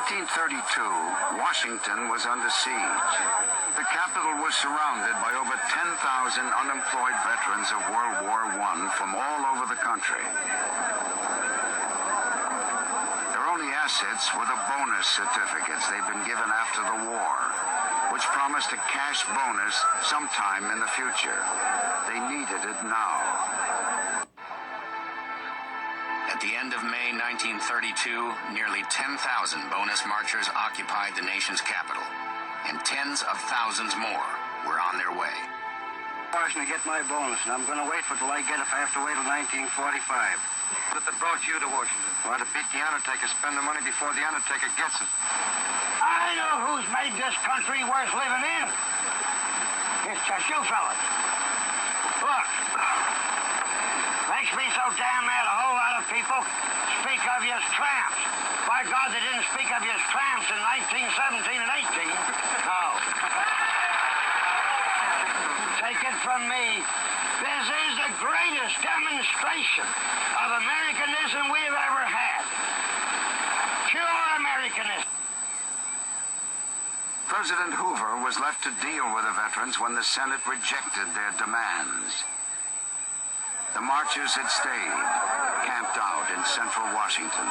1932, Washington was under siege. The capital was surrounded by over 10,000 unemployed veterans of World War I from all over the country. Their only assets were the bonus certificates they'd been given after the war, which promised a cash bonus sometime in the future. They needed it now. At the end of May 1932, nearly 10,000 bonus marchers occupied the nation's capital, and tens of thousands more were on their way. To get my bonus, and I'm going to wait for till I get it if I have to wait till 1945. What that brought you to Washington? Well, to beat the undertaker, spend the money before the undertaker gets it. I know who's made this country worth living in. It's just you fellas. Look. Makes me so damn mad a whole lot of people speak of you as tramps. By God, they didn't speak of you as tramps in 1917 and 18. No. Take it from me. This is the greatest demonstration of Americanism we've ever had. Pure Americanism. President Hoover was left to deal with the veterans when the Senate rejected their demands. The marchers had stayed, camped out in central Washington.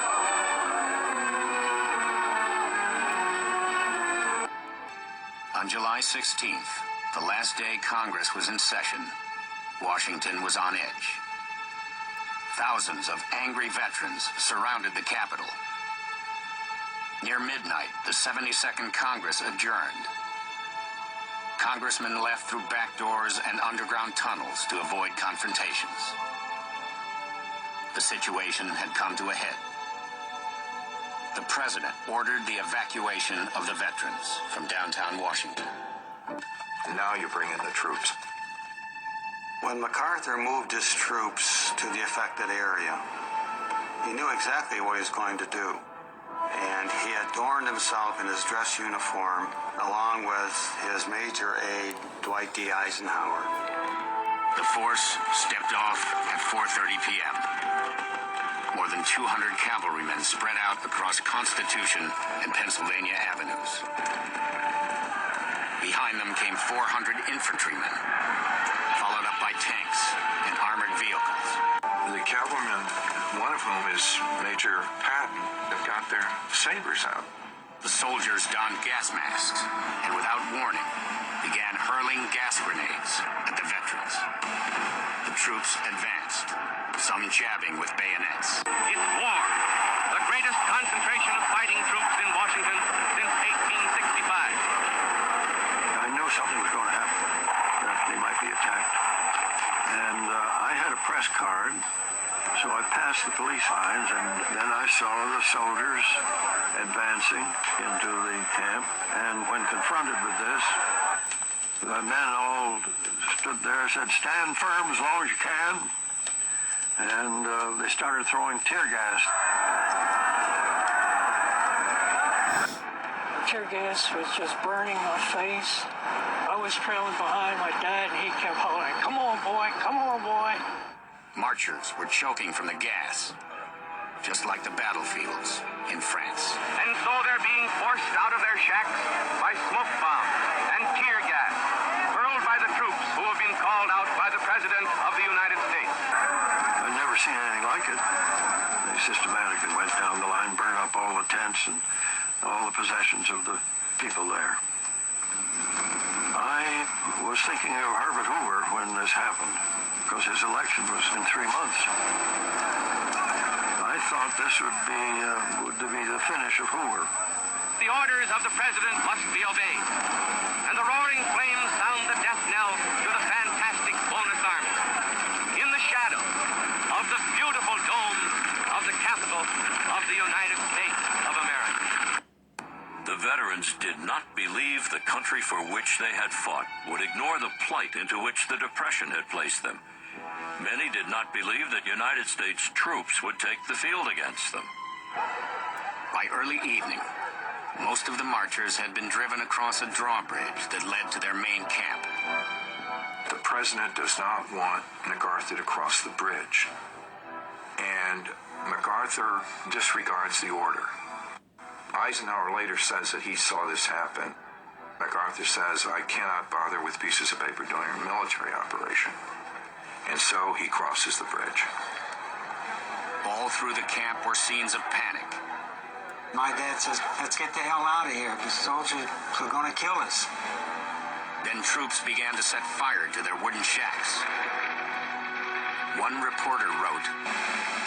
On July 16th, the last day Congress was in session, Washington was on edge. Thousands of angry veterans surrounded the Capitol. Near midnight, the 72nd Congress adjourned. Congressmen left through back doors and underground tunnels to avoid confrontations. The situation had come to a head. The president ordered the evacuation of the veterans from downtown Washington. Now you bring in the troops. When MacArthur moved his troops to the affected area, he knew exactly what he was going to do. And he adorned himself in his dress uniform, along with his major aide, Dwight D. Eisenhower. The force stepped off at 4:30 p.m. More than 200 cavalrymen spread out across Constitution and Pennsylvania avenues. Behind them came 400 infantrymen, followed up by tanks and armored vehicles. The cavalrymen, one of whom is Major Patton, have got their sabers out. The soldiers donned gas masks and, without warning, began hurling gas grenades at the veterans. The troops advanced, some jabbing with bayonets. It's war, the greatest concentration of fighting troops in Washington since 1865. I knew something was going to happen, that they might be attacked. And I had a press card, so I passed the police lines, and then I saw the soldiers advancing into the camp. And when confronted with this, the men all stood there and said, "Stand firm as long as you can." And they started throwing tear gas. Tear gas was just burning my face. I was trailing behind my dad, and he kept hollering, "Come on, boy, come on, boy." Marchers were choking from the gas, just like the battlefields in France. And so they're being forced out of their shacks by smoke bombs and tear gas, hurled by the troops who have been called out by the President of the United States. I've never seen anything like it. They systematically went down the line, burned up all the tents and all the possessions of the people there. I was thinking of Herbert Hoover when this happened, because his election was in 3 months. I thought this would be the finish of Hoover. The orders of the President must be obeyed, and the roaring flames sound the death knell to the fantastic bonus army. In the shadow of the beautiful dome of the Capitol of the United States of America. The veterans did not believe the country for which they had fought would ignore the plight into which the Depression had placed them. Many did not believe that United States troops would take the field against them. By early evening, most of the marchers had been driven across a drawbridge that led to their main camp. The president does not want MacArthur to cross the bridge, and MacArthur disregards the order. Eisenhower later says that he saw this happen. MacArthur says, I cannot bother with pieces of paper during a military operation. And so he crosses the bridge. All through the camp were scenes of panic. My dad says, let's get the hell out of here. The soldiers are going to kill us. Then troops began to set fire to their wooden shacks. One reporter wrote,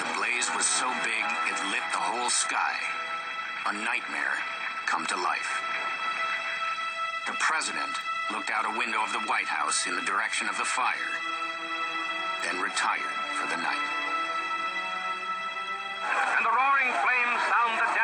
the blaze was so big it lit the whole sky. A nightmare come to life. The president looked out a window of the White House in the direction of the fire, then retired for the night. And the roaring flames sound the death